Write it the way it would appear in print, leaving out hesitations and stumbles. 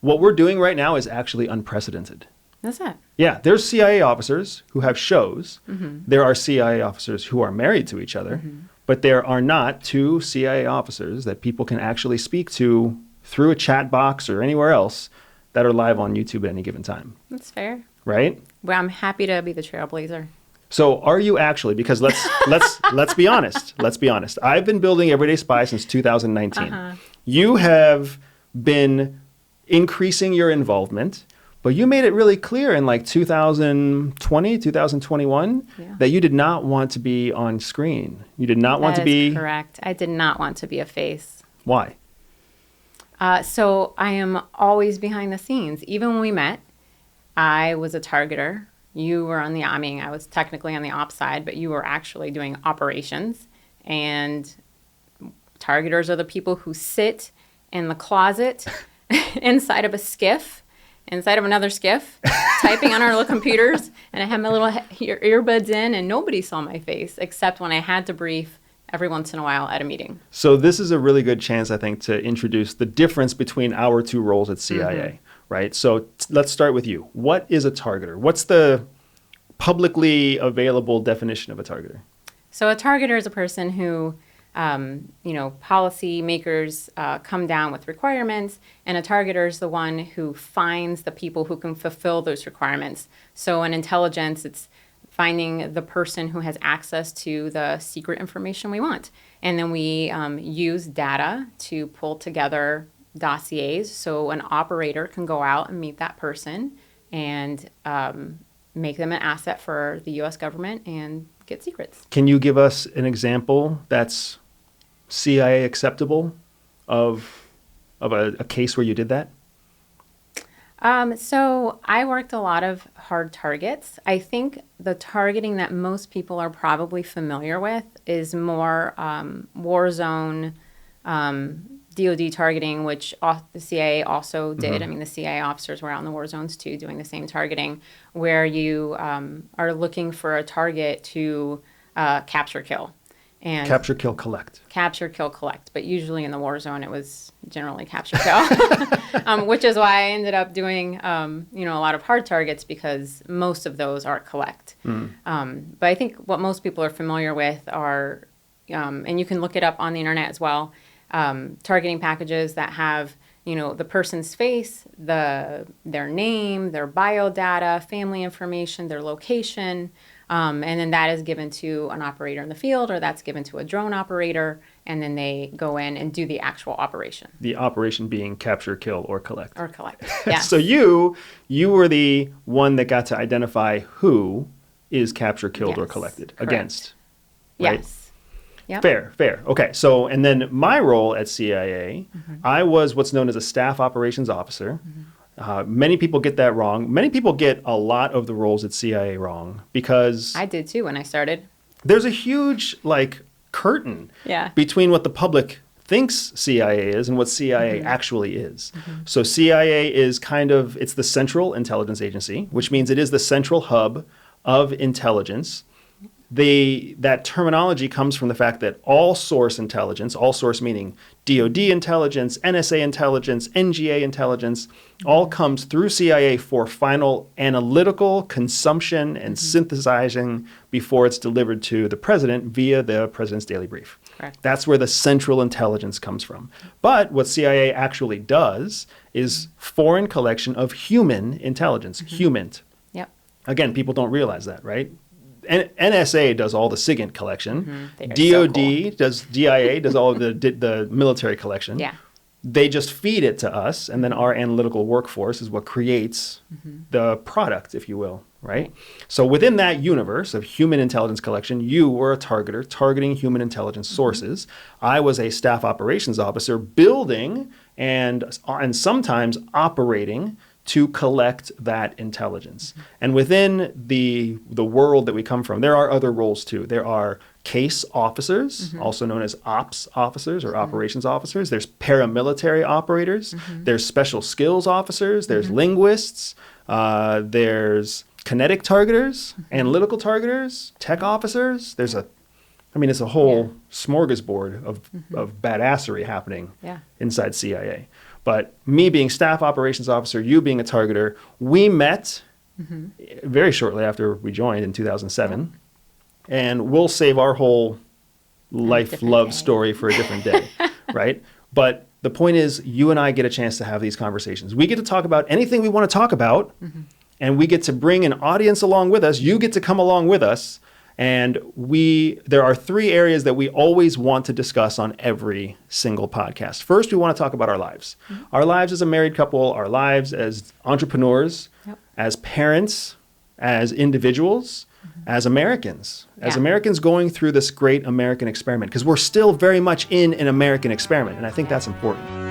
What we're doing right now is actually unprecedented. That's it. Yeah, there's CIA officers who have shows. There are CIA officers who are married to each other, but there are not two CIA officers that people can actually speak to through a chat box or anywhere else that are live on YouTube at any given time. That's fair. Right? Well, I'm happy to be the trailblazer. So are you actually, because let's be honest. Let's be honest. I've been building Everyday Spy since 2019. You have been increasing your involvement, but you made it really clear in like 2020, 2021 that you did not want to be on screen. You did not want to be... That is correct. I did not want to be a face. Why? So I am always behind the scenes. Even when we met, I was a targeter. You were on the, I mean, I was technically on the ops side, but you were actually doing operations. And targeters are the people who sit in the closet inside of a skiff, inside of another skiff, typing on our little computers. And I had my little earbuds in, and nobody saw my face except when I had to brief every once in a while at a meeting. So this is a really good chance, I think, to introduce the difference between our two roles at CIA, right? So let's start with you. What is a targeter? What's the publicly available definition of a targeter? So a targeter is a person who, policy makers come down with requirements, and a targeter is the one who finds the people who can fulfill those requirements. So in intelligence, it's finding the person who has access to the secret information we want. And then we use data to pull together dossiers so an operator can go out and meet that person and make them an asset for the U.S. government and get secrets. Can you give us an example that's CIA acceptable of a case where you did that? So I worked a lot of hard targets. I think the targeting that most people are probably familiar with is more war zone, DoD targeting, which the CIA also did. I mean, the CIA officers were out in the war zones too, doing the same targeting, where you are looking for a target to capture, kill. And capture, kill, collect. Capture, kill, collect. But usually in the war zone, it was generally capture, kill, which is why I ended up doing, a lot of hard targets, because most of those are collect. But I think what most people are familiar with are, and you can look it up on the internet as well, targeting packages that have, the person's face, their name, their biodata, family information, their location, and then that is given to an operator in the field, or that's given to a drone operator, and then they go in and do the actual operation. The operation being capture, kill, or collect. Or collect, yes. So you were the one that got to identify who is capture, killed, or collected against. Right? Yes. Yep. Fair. Okay. So, and then my role at CIA, I was what's known as a staff operations officer. Many people get that wrong. Many people get a lot of the roles at CIA wrong, because I did too when I started. There's a huge curtain between what the public thinks CIA is and what CIA actually is. So CIA is it's the central intelligence agency, which means it is the central hub of intelligence. That terminology comes from the fact that all source intelligence, all source meaning DoD intelligence, NSA intelligence, NGA intelligence, all comes through CIA for final analytical consumption and synthesizing before it's delivered to the president via the president's daily brief. Correct. That's where the central intelligence comes from. But what CIA actually does is foreign collection of human intelligence, HUMINT. Yep. Again, people don't realize that, right? NSA does all the SIGINT collection. DoD does DIA does all of the military collection. Yeah. They just feed it to us, and then our analytical workforce is what creates the product, if you will, right? So within that universe of human intelligence collection, you were a targeter targeting human intelligence sources. I was a staff operations officer building and sometimes operating to collect that intelligence. And within the world that we come from, there are other roles too. There are case officers, also known as ops officers or operations officers. There's paramilitary operators. There's special skills officers. There's linguists. There's kinetic targeters, analytical targeters, tech officers. It's a whole smorgasbord of badassery happening inside CIA. But me being staff operations officer, you being a targeter, we met very shortly after we joined in 2007. And we'll save our whole life love story for a different day, right? But the point is, you and I get a chance to have these conversations. We get to talk about anything we want to talk about, and we get to bring an audience along with us. You get to come along with us. And there are 3 areas that we always want to discuss on every single podcast. First, we want to talk about our lives. Our lives as a married couple, our lives as entrepreneurs, as parents, as individuals, as Americans. As Americans going through this great American experiment. Because we're still very much in an American experiment. And I think that's important.